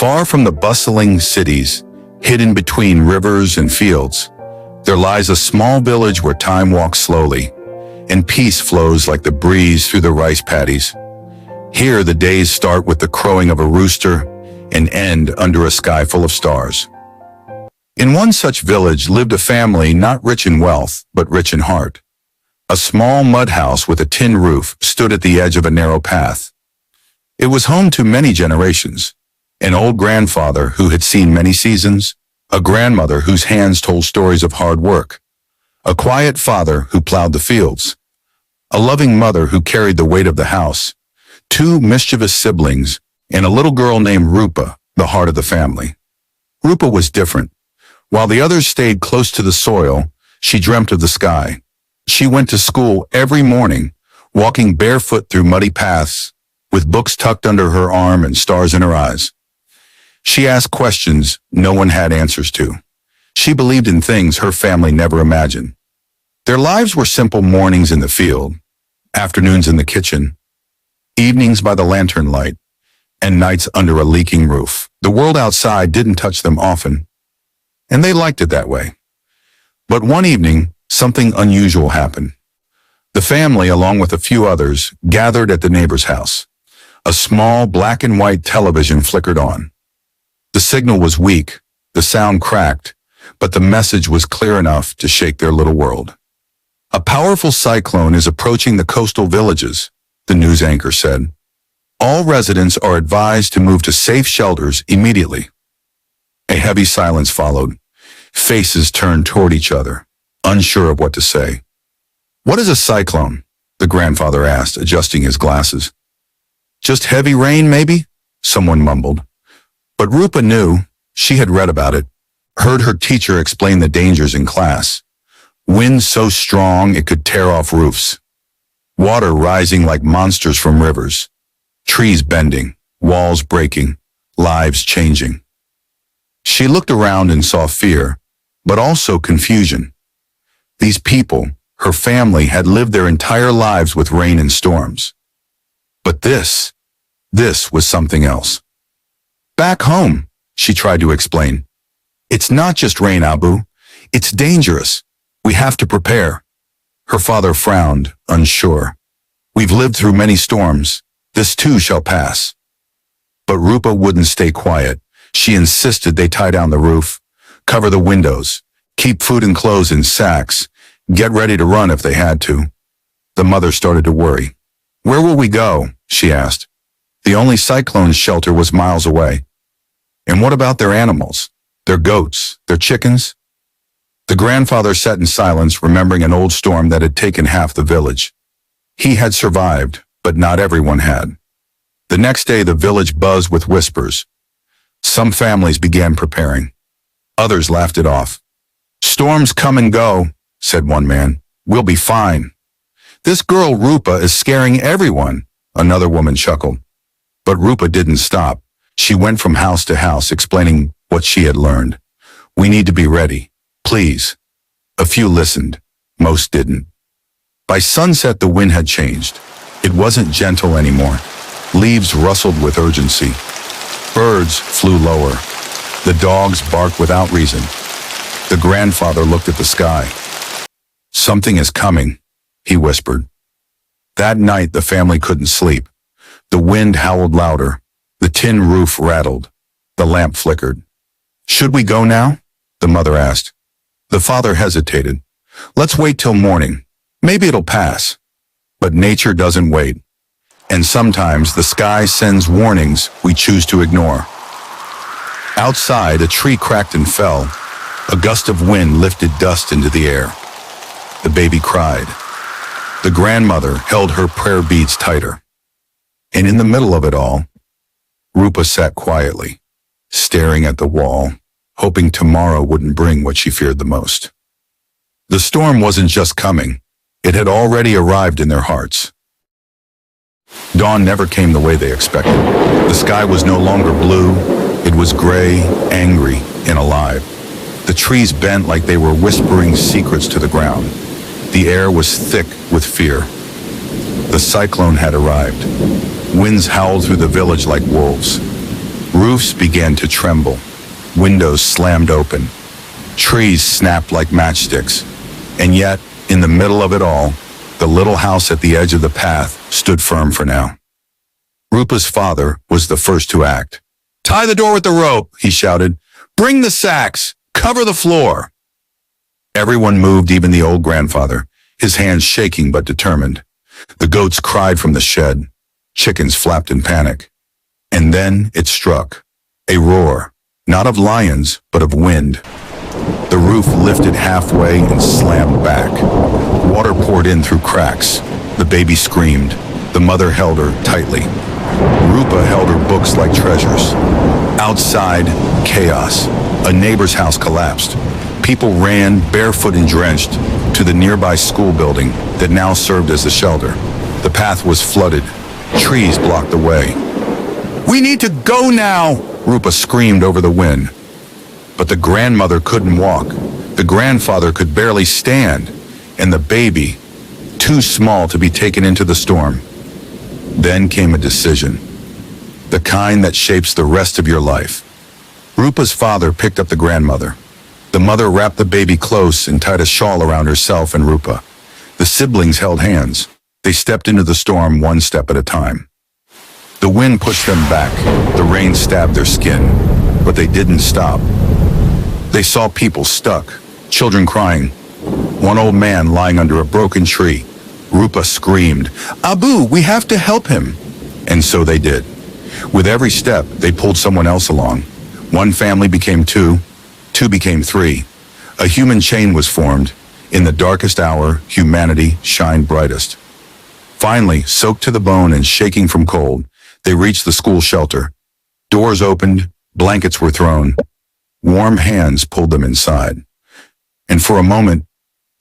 Far from the bustling cities, hidden between rivers and fields, there lies a small village where time walks slowly, and peace flows like the breeze through the rice paddies. Here the days start with the crowing of a rooster and end under a sky full of stars. In one such village lived a family not rich in wealth, but rich in heart. A small mud house with a tin roof stood at the edge of a narrow path. It was home to many generations. An old grandfather who had seen many seasons, a grandmother whose hands told stories of hard work, a quiet father who plowed the fields, a loving mother who carried the weight of the house, two mischievous siblings, and a little girl named Rupa, the heart of the family. Rupa was different. While the others stayed close to the soil, she dreamt of the sky. She went to school every morning, walking barefoot through muddy paths, with books tucked under her arm and stars in her eyes. She asked questions no one had answers to. She believed in things her family never imagined. Their lives were simple mornings in the field, afternoons in the kitchen, evenings by the lantern light, and nights under a leaking roof. The world outside didn't touch them often, and they liked it that way. But one evening, something unusual happened. The family, along with a few others, gathered at the neighbor's house. A small black and white television flickered on. The signal was weak, the sound cracked, but the message was clear enough to shake their little world. A powerful cyclone is approaching the coastal villages, the news anchor said. All residents are advised to move to safe shelters immediately. A heavy silence followed. Faces turned toward each other, unsure of what to say. "What is a cyclone?" the grandfather asked, adjusting his glasses. "Just heavy rain, maybe?" someone mumbled. But Rupa knew. She had read about it, heard her teacher explain the dangers in class. Wind so strong it could tear off roofs. Water rising like monsters from rivers. Trees bending, walls breaking, lives changing. She looked around and saw fear, but also confusion. These people, her family, had lived their entire lives with rain and storms. But this was something else. "Back home," she tried to explain. "It's not just rain, Abu. It's dangerous. We have to prepare." Her father frowned, unsure. "We've lived through many storms. This too shall pass." But Rupa wouldn't stay quiet. She insisted they tie down the roof, cover the windows, keep food and clothes in sacks, get ready to run if they had to. The mother started to worry. "Where will we go?" she asked. The only cyclone shelter was miles away. And what about their animals? Their goats? Their chickens? The grandfather sat in silence, remembering an old storm that had taken half the village. He had survived, but not everyone had. The next day, the village buzzed with whispers. Some families began preparing. Others laughed it off. "Storms come and go," said one man. "We'll be fine." "This girl Rupa is scaring everyone," another woman chuckled. But Rupa didn't stop. She went from house to house explaining what she had learned. "We need to be ready, please." A few listened. Most didn't. By sunset, the wind had changed. It wasn't gentle anymore. Leaves rustled with urgency. Birds flew lower. The dogs barked without reason. The grandfather looked at the sky. "Something is coming," he whispered. That night, the family couldn't sleep. The wind howled louder. The tin roof rattled. The lamp flickered. "Should we go now?" the mother asked. The father hesitated. "Let's wait till morning. Maybe it'll pass." But nature doesn't wait. And sometimes the sky sends warnings we choose to ignore. Outside, a tree cracked and fell. A gust of wind lifted dust into the air. The baby cried. The grandmother held her prayer beads tighter. And in the middle of it all, Rupa sat quietly, staring at the wall, hoping tomorrow wouldn't bring what she feared the most. The storm wasn't just coming. It had already arrived in their hearts. Dawn never came the way they expected. The sky was no longer blue. It was gray, angry, and alive. The trees bent like they were whispering secrets to the ground. The air was thick with fear. The cyclone had arrived. Winds howled through the village like wolves. Roofs Roofs began to tremble. Windows slammed open. Trees snapped like matchsticks. And yet, in the middle of it all, the little house at the edge of the path stood firm for now. Rupa's father was the first to act. "Tie the door with the rope," he shouted. "Bring the sacks. Cover the floor." Everyone moved, even the old grandfather, his hands shaking but determined. The goats cried from the shed. Chickens flapped in panic. And then it struck. A roar, not of lions, but of wind. The roof lifted halfway and slammed back. Water poured in through cracks. The baby screamed. The mother held her tightly. Rupa held her books like treasures. Outside, chaos. A neighbor's house collapsed. People ran, barefoot and drenched, to the nearby school building that now served as a shelter. The path was flooded. Trees blocked the way. "We need to go now," Rupa screamed over the wind. But the grandmother couldn't walk. The grandfather could barely stand. And the baby, too small to be taken into the storm. Then came a decision. The kind that shapes the rest of your life. Rupa's father picked up the grandmother. The mother wrapped the baby close and tied a shawl around herself and Rupa. The siblings held hands. They stepped into the storm one step at a time. The wind pushed them back. The rain stabbed their skin. But they didn't stop. They saw people stuck, children crying. One old man lying under a broken tree. Rupa screamed, "Abu, we have to help him." And so they did. With every step, they pulled someone else along. One family became two became three. A human chain was formed. In the darkest hour, humanity shined brightest. Finally, soaked to the bone and shaking from cold, they reached the school shelter. Doors opened, blankets were thrown. Warm hands pulled them inside. And for a moment,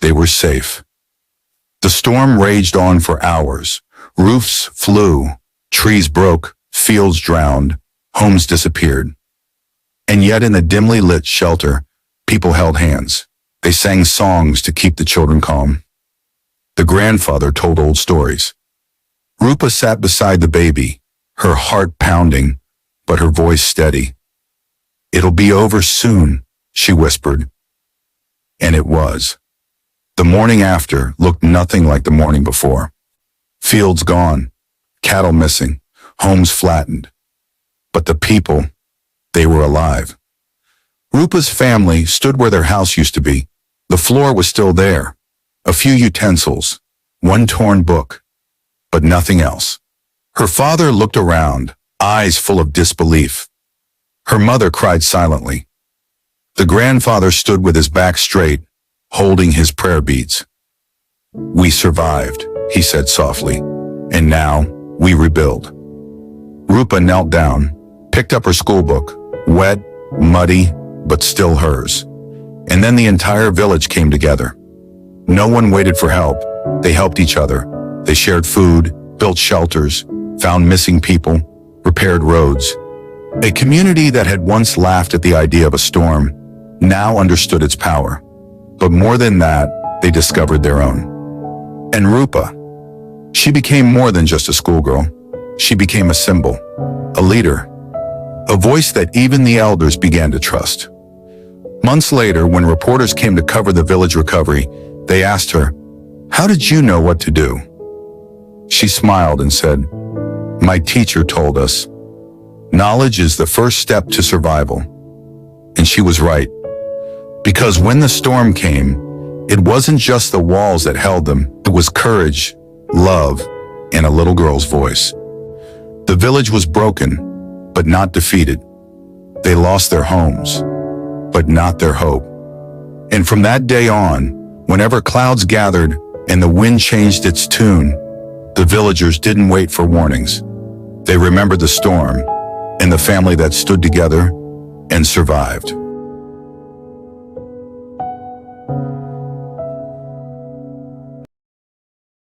they were safe. The storm raged on for hours. Roofs flew, trees broke, fields drowned, homes disappeared. And yet in the dimly lit shelter, people held hands. They sang songs to keep the children calm. The grandfather told old stories. Rupa sat beside the baby, her heart pounding, but her voice steady. "It'll be over soon," she whispered. And it was. The morning after looked nothing like the morning before. Fields gone, cattle missing, homes flattened. But the people, they were alive. Rupa's family stood where their house used to be. The floor was still there. A few utensils, one torn book, but nothing else. Her father looked around, eyes full of disbelief. Her mother cried silently. The grandfather stood with his back straight, holding his prayer beads. "We survived," he said softly, "and now we rebuild." Rupa knelt down, picked up her school book, wet, muddy, but still hers. And then the entire village came together. No one waited for help. They helped each other. They shared food, built shelters, found missing people, repaired roads. A community that had once laughed at the idea of a storm now understood its power. But more than that, they discovered their own. And Rupa, she became more than just a schoolgirl. She became a symbol, a leader, a voice that even the elders began to trust. Months later, when reporters came to cover the village recovery, they asked her, "How did you know what to do?" She smiled and said, "My teacher told us. Knowledge is the first step to survival." And she was right. Because when the storm came, it wasn't just the walls that held them. It was courage, love, and a little girl's voice. The village was broken, but not defeated. They lost their homes, but not their hope. And from that day on, whenever clouds gathered and the wind changed its tune, the villagers didn't wait for warnings. They remembered the storm and the family that stood together and survived.